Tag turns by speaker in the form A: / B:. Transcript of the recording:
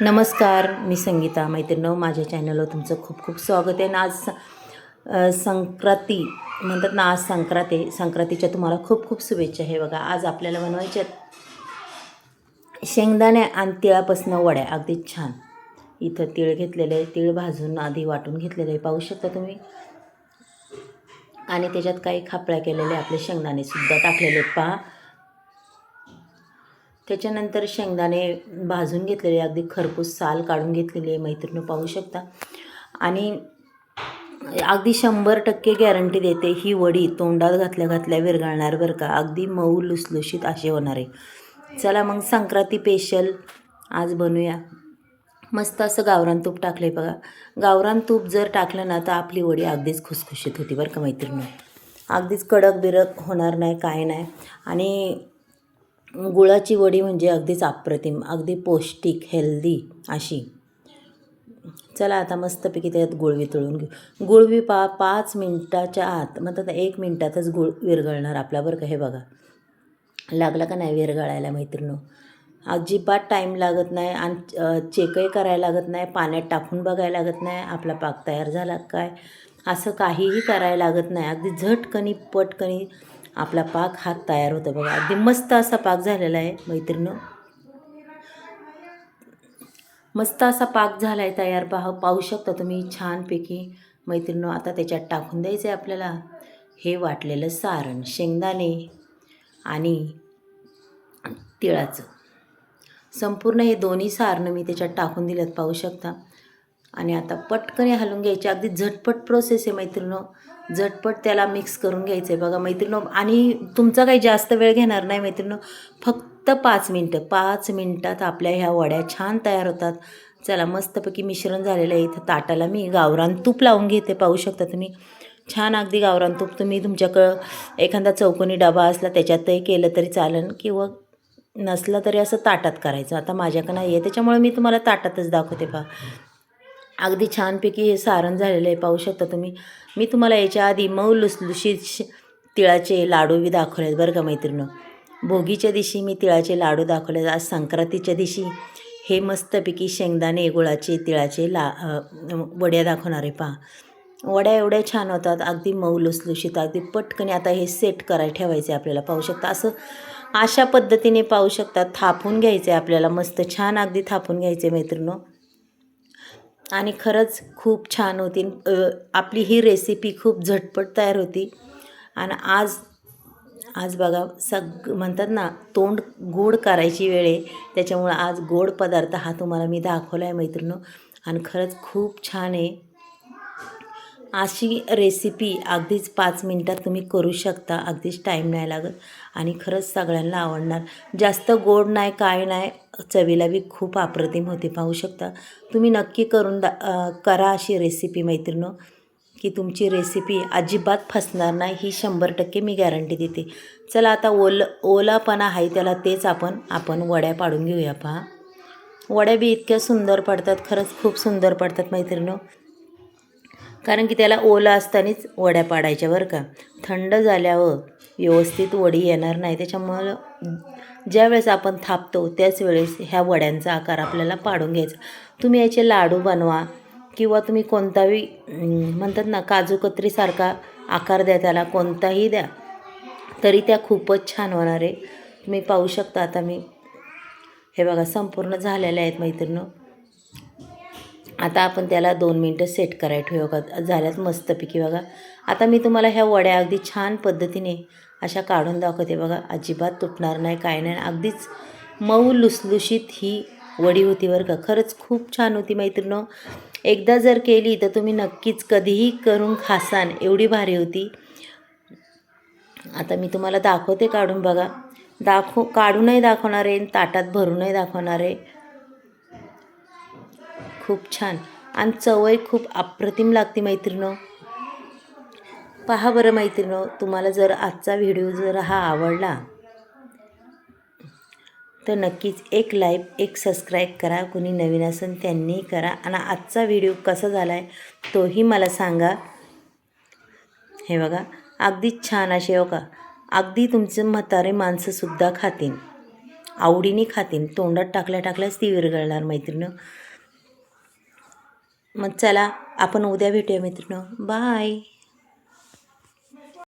A: नमस्कार, मी संगीता. मैत्रिणींनो, माझ्या चॅनलवर तुमचं खूप खूप स्वागत आहे. आणि आज संक्रांती म्हणतात ना, आज संक्रांत आहे. संक्रांतीच्या तुम्हाला खूप खूप शुभेच्छा. हे बघा, आज आपल्याला बनवायच्या शेंगदाणे आणि तिळापासून वड्या. अगदी छान. इथं तीळ घेतलेले आहे, तीळ भाजून आधी वाटून घेतलेले आहे, पाहू शकता तुम्ही. आणि त्याच्यात काही खापळ्या केलेले आपले शेंगदाणेसुद्धा टाकलेले आहेत, पहा. त्याच्यानंतर शेंगदाणे भाजून घेतलेले, अगदी खरपूस साल काढून घेतलेली आहे मैत्रिणी, पाहू शकता. आणि अगदी 100% गॅरंटी देते, ही वडी तोंडात घातल्या विरघळणार बरं का. अगदी मऊ लुसलुशीत असे होणार आहे. चला मग संक्रांती स्पेशल आज बनवूया. मस्त असं गावरान तूप टाकलं आहे बघा. गावरान तूप जर टाकलं ना तर आपली वडी अगदीच खुसखुशीत होती बरं का मैत्रिणी. अगदीच कडक बिरक होणार नाही, काय नाही. आणि गुळाची वडी म्हणजे अगदीच अप्रतिम, अगदी पौष्टिक, हेल्दी अशी. चला आता मस्तपैकी त्यात गुळ वितळून घेऊ. गुळ 5 मिनटाच्या आत, मतलब 1 मिनटातच गुळ विरघळणार आपला बरं का. हे बघा, लागला का नाही विरघळायला मैत्रिणी. अजिबात टाईम लागत नाही आणि चेकही करायला लागत नाही, पाण्यात टाकून बघायला लागत नाही आपला पाक तयार झाला काय, असं काहीही करायला लागत नाही. अगदी झटकनी पटकनी आपला पाक हा तयार होतो बघा. अगदी मस्त असा पाक झालेला आहे मैत्रिणी. मस्त असा पाक झाला आहे तयार, पाहू शकता तुम्ही छानपैकी मैत्रिणी. आता त्याच्यात टाकून द्यायचं आहे आपल्याला हे वाटलेलं सारण, शेंगदाणे आणि तिळाचं. संपूर्ण हे दोन्ही सारणं मी त्याच्यात टाकून दिलेत, पाहू शकता. आणि आता पटकन हलवून घ्यायचे. अगदी झटपट प्रोसेस आहे मैत्रिणी. झटपट त्याला मिक्स करून घ्यायचं आहे बघा मैत्रिणी. आणि तुमचा काही जास्त वेळ घेणार नाही मैत्रिणी, फक्त 5 मिनटं. 5 मिनटात आपल्या ह्या वड्या छान तयार होतात. चला, मस्तपैकी मिश्रण झालेलं आहे. इथं ताटाला मी गावरान तूप लावून घेते, पाहू शकता तुम्ही. छान अगदी गावरान तूप. तुम्ही तुमच्याकडं एखादा चौकोनी डबा असला त्याच्यातही केलं तरी चालेल, किंवा नसलं तरी असं ताटात करायचं. आता माझ्याकडं नाही आहे त्याच्यामुळे मी तुम्हाला ताटातच दाखवते पहा. अगदी छानपैकी हे सारण झालेलं आहे, पाहू शकता तुम्ही. मी तुम्हाला याच्या आधी मऊ लुसलुशीत तिळाचे लाडू बी दाखवलेत बरं का मैत्रिणी. भोगीच्या दिवशी मी तिळाचे लाडू दाखवले. आज संक्रांतीच्या दिवशी हे मस्तपैकी शेंगदाणे गुळाचे तिळाचे वड्या दाखवणार आहे पहा. वड्या एवढ्या छान होतात, अगदी मऊ लुसलुशीत, अगदी पटकन. आता हे सेट करायला ठेवायचे आपल्याला, पाहू शकता. अशा पद्धतीने पाहू शकता थापून घ्यायचे आपल्याला, मस्त छान अगदी थापून घ्यायचे मैत्रिणी. आणि खरंच खूप छान होती आपली ही रेसिपी, खूप झटपट तयार होती. आणि आज बघा, म्हणतात ना, तोंड गोड करायची वेळ आहे, त्याच्यामुळं आज गोड पदार्थ हा तुम्हाला मी दाखवला आहे मैत्रिणी. आणि खरंच खूप छान आहे अशी रेसिपी. अगदीच 5 मिनटात तुम्ही करू शकता, अगदीच टाईम नाही लागत. आणि खरंच सगळ्यांना आवडणार. जास्त गोड नाही, काय नाही, चवीला बी खूप अप्रतिम होते, पाहू शकता तुम्ही. नक्की करा अशी रेसिपी मैत्रिणी, की तुमची रेसिपी अजिबात फसणार नाही, ही 100% मी गॅरंटी देते. चला आता ओलापणा आहे त्याला, तेच आपण वड्या पाडून घेऊया पहा. वड्या बी इतक्या सुंदर पडतात, खरंच खूप सुंदर पडतात मैत्रिणी. कारण की त्याला ओलं असतानाच वड्या पाडायच्या बरं का. थंड झाल्यावर व्यवस्थित वडी येणार नाही. त्याच्यामुळं ज्यावेळेस आपण थापतो त्याच वेळेस ह्या वड्यांचा आकार आपल्याला पाडून घ्यायचा. तुम्ही याचे लाडू बनवा, किंवा तुम्ही कोणताही म्हणतात ना, काजू कतरीसारखा आकार द्या त्याला, कोणताही द्या तरी त्या खूपच छान होणार आहे. तुम्ही पाहू शकता. आता मी हे बघा संपूर्ण झालेले आहेत मैत्रिणी. आता आपण त्याला 2 मिनटं सेट करायला ठेवू का. झाल्यात मस्तपैकी बघा. आता मी तुम्हाला ह्या वड्या अगदी छान पद्धतीने अशा काढून दाखवते बघा. अजिबात तुटणार नाही, काय नाही, अगदीच मऊ लुसलुशीत ही वडी होती बरं का. खरंच खूप छान होती मैत्रिणी. एकदा जर केली तर तुम्ही नक्कीच कधीही करून खासाल, एवढी भारी होती. आता मी तुम्हाला दाखवते काढून बघा. काढूनही दाखवणार आहे, ताटात भरूनही दाखवणार आहे. खूप छान आणि चवही खूप अप्रतिम लागते मैत्रिणी. पहा बरं मैत्रिणी, तुम्हाला जर आजचा व्हिडिओ जर हा आवडला तर नक्कीच एक लाईक, एक सबस्क्राईब करा. कोणी नवीन असेल त्यांनी करा. आणि आजचा व्हिडिओ कसा झाला आहे तोही मला सांगा. हे बघा, अगदी छान असे हो का, अगदी तुमचे म्हातारे माणसंसुद्धा खातील आवडीने खातीन, तोंडात टाकल्याच ती विरघळणार मैत्रिणी. मग चला आपण उद्या भेटूया मित्रांनो. बाय.